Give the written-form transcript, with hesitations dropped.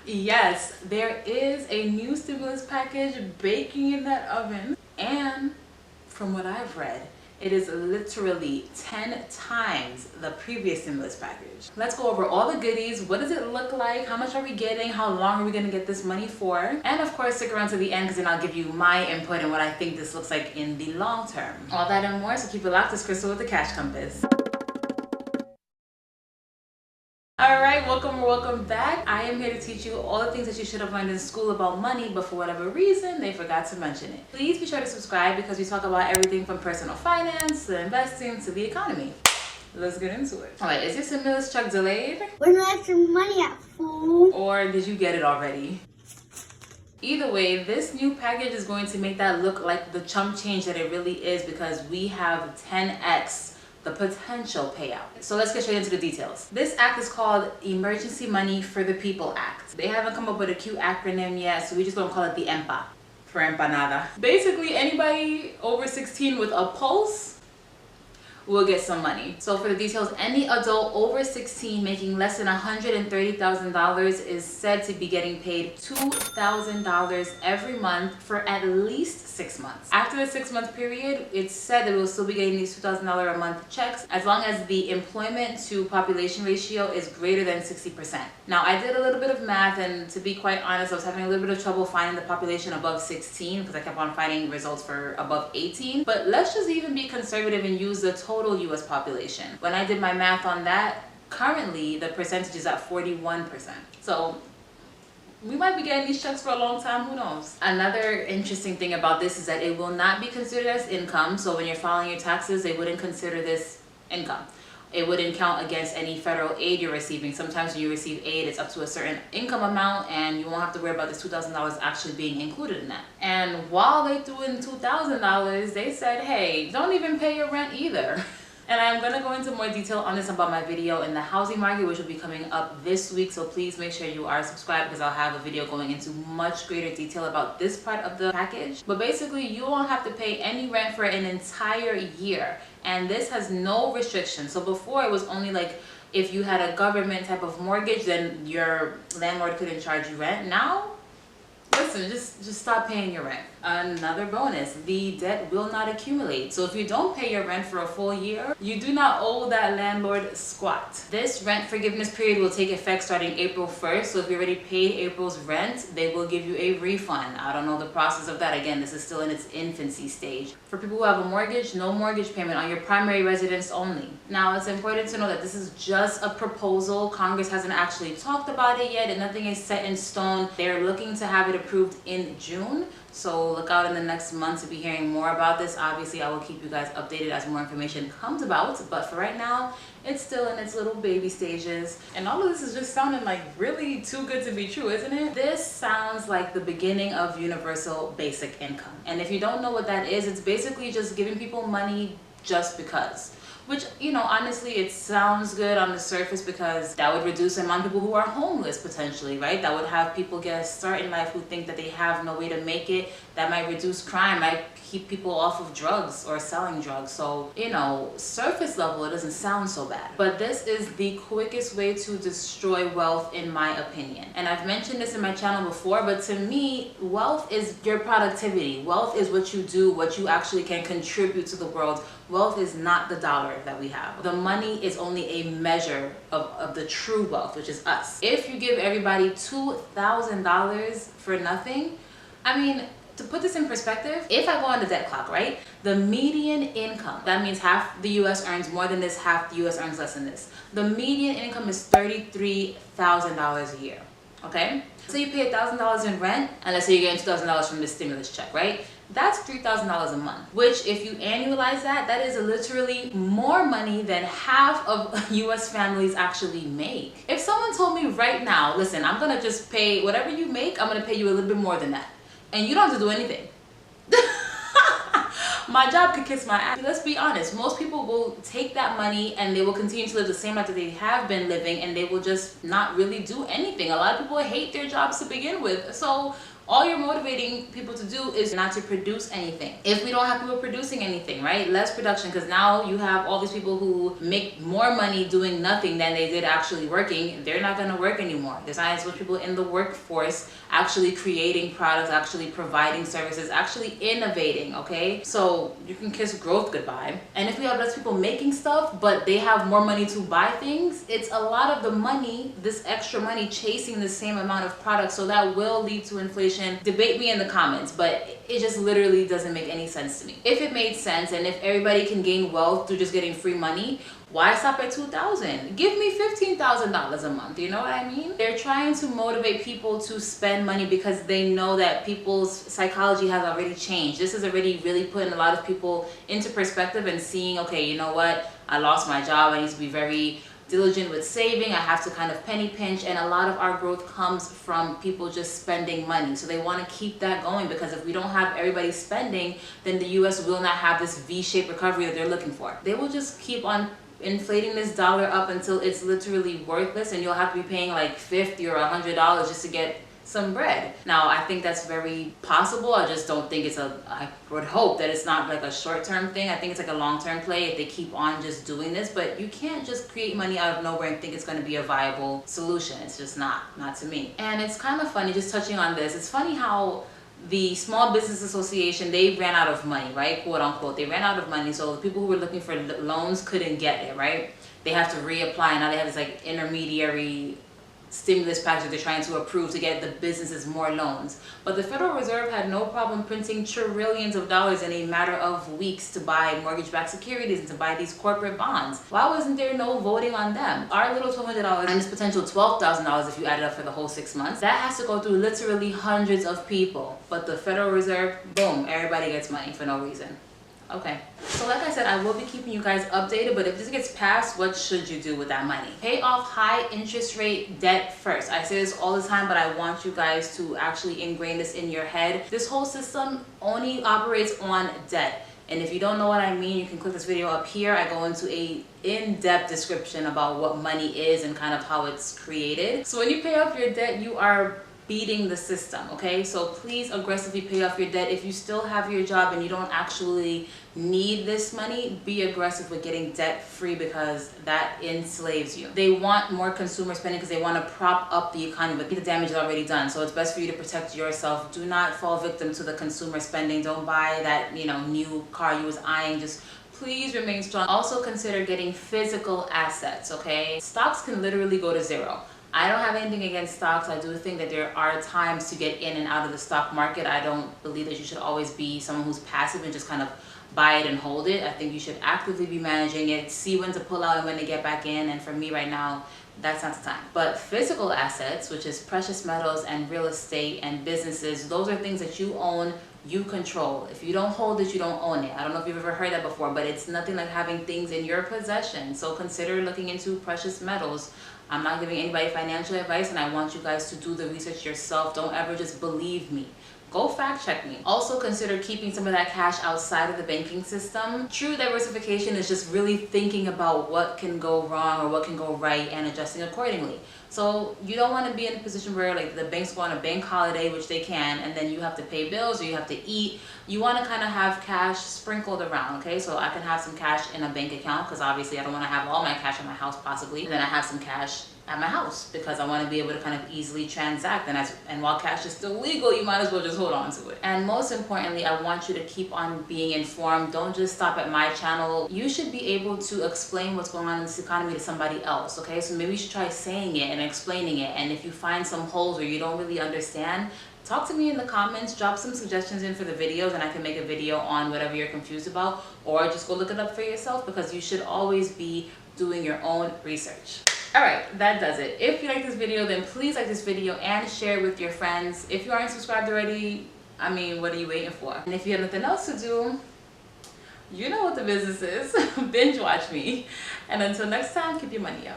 Yes, there is a new stimulus package baking in that oven, and from what I've read, it is literally 10 times the previous stimulus package. Let's go over all the goodies. What does it look like? How much are we getting? How long are we gonna get this money for? And of course, stick around to the end because then I'll give you my input and what I think this looks like in the long term. All that and more, so keep it locked. It's Crystal with the Cash Compass. Alright, welcome back. I am here to teach you all the things that you should have learned in school about money, but for whatever reason, they forgot to mention it. Please be sure to subscribe because we talk about everything from personal finance to investing to the economy. Let's get into it. Alright, is your stimulus check delayed? When do I have some money at, fool? Or did you get it already? Either way, this new package is going to make that look like the chump change that it really is because we have 10x the potential payout. So let's get straight into the details. This act is called Emergency Money for the People Act. They haven't come up with a cute acronym yet, so we just gonna call it the EMPA for empanada. Basically, anybody over 16 with a pulse will get some money. So for the details, any adult over 16 making less than $130,000 is said to be getting paid $2,000 every month for at least 6 months. After the 6-month period, it's said that we'll still be getting these $2,000 a month checks as long as the employment to population ratio is greater than 60%. Now, I did a little bit of math, and to be quite honest, I was having a little bit of trouble finding the population above 16 because I kept on finding results for above 18. But let's just even be conservative and use the total US population. When I did my math on that, currently the percentage is at 41%. So we might be getting these checks for a long time, who knows? Another interesting thing about this is that it will not be considered as income. So when you're filing your taxes, they wouldn't consider this income. It wouldn't count against any federal aid you're receiving. Sometimes when you receive aid, it's up to a certain income amount and you won't have to worry about this $2,000 actually being included in that. And while they threw in $2,000, they said, hey, don't even pay your rent either. And I'm going to go into more detail on this about my video in the housing market, which will be coming up this week. So please make sure you are subscribed because I'll have a video going into much greater detail about this part of the package. But basically, you won't have to pay any rent for an entire year. And this has no restrictions. So before it was only like if you had a government type of mortgage, then your landlord couldn't charge you rent. Now, listen, just stop paying your rent. Another bonus, the debt will not accumulate. So if you don't pay your rent for a full year, you do not owe that landlord squat. This rent forgiveness period will take effect starting April 1st. So if you already paid April's rent, they will give you a refund. I don't know the process of that. Again, this is still in its infancy stage. For people who have a mortgage, no mortgage payment on your primary residence only. Now, it's important to know that this is just a proposal. Congress hasn't actually talked about it yet and nothing is set in stone. They're looking to have it approved in June. So look out in the next month to be hearing more about this. Obviously, I will keep you guys updated as more information comes about. But for right now, it's still in its little baby stages. And all of this is just sounding like really too good to be true, isn't it? This sounds like the beginning of universal basic income. And if you don't know what that is, it's basically just giving people money just because. Which, you know, honestly, it sounds good on the surface because that would reduce the amount of people who are homeless potentially, right? That would have people get a start in life who think that they have no way to make it. That might reduce crime, might keep people off of drugs or selling drugs. So, you know, surface level, it doesn't sound so bad. But this is the quickest way to destroy wealth, in my opinion. And I've mentioned this in my channel before, but to me, wealth is your productivity. Wealth is what you do, what you actually can contribute to the world. Wealth is not the dollar that we have. The money is only a measure of the true wealth, which is us. If you give everybody $2,000 for nothing, I mean, to put this in perspective, if I go on the debt clock, right? The median income, that means half the US earns more than this, half the US earns less than this. The median income is $33,000 a year, okay? So you pay $1,000 in rent, and let's say you're getting $2,000 from this stimulus check, right? That's $3,000 a month, which if you annualize that, that is literally more money than half of US families actually make. If someone told me right now, listen, I'm gonna just pay whatever you make, I'm gonna pay you a little bit more than that. And you don't have to do anything. My job could kiss my ass. Let's be honest, most people will take that money and they will continue to live the same life that they have been living and they will just not really do anything. A lot of people hate their jobs to begin with. So all you're motivating people to do is not to produce anything. If we don't have people producing anything, right? Less production, because now you have all these people who make more money doing nothing than they did actually working. They're not going to work anymore. There's not as much people in the workforce actually creating products, actually providing services, actually innovating, okay? So you can kiss growth goodbye. And if we have less people making stuff, but they have more money to buy things, it's a lot of the money, this extra money, chasing the same amount of products. So that will lead to inflation. Debate me in the comments, but it just literally doesn't make any sense to me. If it made sense, and if everybody can gain wealth through just getting free money, why stop at $2,000? Give me $15,000 a month, you know what I mean? They're trying to motivate people to spend money because they know that people's psychology has already changed. This is already really putting a lot of people into perspective and seeing, okay, you know what? I lost my job. I need to be very diligent with saving. I have to kind of penny pinch, and a lot of our growth comes from people just spending money. So they want to keep that going, because if we don't have everybody spending, then the US will not have this V-shaped recovery that they're looking for. They will just keep on inflating this dollar up until it's literally worthless, and you'll have to be paying like $50 or $100 just to get some bread. Now, I think that's very possible. I just don't think I would hope that it's not like a short-term thing. I think it's like a long-term play if they keep on just doing this, but you can't just create money out of nowhere and think it's going to be a viable solution. It's just not to me. And it's kind of funny, just touching on this, it's funny how the Small Business Association, they ran out of money, right? Quote unquote. They ran out of money. So the people who were looking for loans couldn't get it, right? They have to reapply. Now they have this like intermediary stimulus package that they're trying to approve to get the businesses more loans. But the Federal Reserve had no problem printing trillions of dollars in a matter of weeks to buy mortgage-backed securities and to buy these corporate bonds. Why wasn't there no voting on them? Our little $200 and this potential $12,000, if you add it up for the whole 6 months, that has to go through literally hundreds of people. But the Federal Reserve, boom, everybody gets money for no reason. Okay, so like I said, I will be keeping you guys updated, but if this gets passed, what should you do with that money? Pay off high interest rate debt first. I say this all the time, but I want you guys to actually ingrain this in your head. This whole system only operates on debt. And if you don't know what I mean, you can click this video up here. I go into a in-depth description about what money is and kind of how it's created. So when you pay off your debt, you are beating the system, okay? So please aggressively pay off your debt. If you still have your job and you don't actually need this money, be aggressive with getting debt free, because that enslaves you. They want more consumer spending because they want to prop up the economy, but the damage is already done. So it's best for you to protect yourself. Do not fall victim to the consumer spending. Don't buy that, you know, new car you was eyeing. Just please remain strong. Also consider getting physical assets, okay? Stocks can literally go to zero. I don't have anything against stocks. I do think that there are times to get in and out of the stock market. I don't believe that you should always be someone who's passive and just kind of buy it and hold it. I think you should actively be managing it, see when to pull out and when to get back in. And for me right now, that's not the time. But physical assets, which is precious metals and real estate and businesses, those are things that you own, you control. If you don't hold it, you don't own it. I don't know if you've ever heard that before, but it's nothing like having things in your possession. So consider looking into precious metals. I'm not giving anybody financial advice, and I want you guys to do the research yourself. Don't ever just believe me. Go fact check me. Also consider keeping some of that cash outside of the banking system. True diversification is just really thinking about what can go wrong or what can go right and adjusting accordingly. So you don't want to be in a position where like the banks go on a bank holiday, which they can, and then you have to pay bills or you have to eat. You want to kind of have cash sprinkled around, okay? So I can have some cash in a bank account, because obviously I don't want to have all my cash in my house possibly. And then I have some cash at my house because I want to be able to kind of easily transact. And while cash is still legal, you might as well just hold on to it. And most importantly, I want you to keep on being informed. Don't just stop at my channel. You should be able to explain what's going on in this economy to somebody else, okay? So maybe you should try saying it and explaining it. And if you find some holes or you don't really understand, talk to me in the comments, drop some suggestions in for the videos, and I can make a video on whatever you're confused about, or just go look it up for yourself, because you should always be doing your own research. Alright, that does it. If you like this video, then please like this video and share it with your friends. If you aren't subscribed already, I mean, what are you waiting for? And if you have nothing else to do, you know what the business is. Binge watch me. And until next time, keep your money up.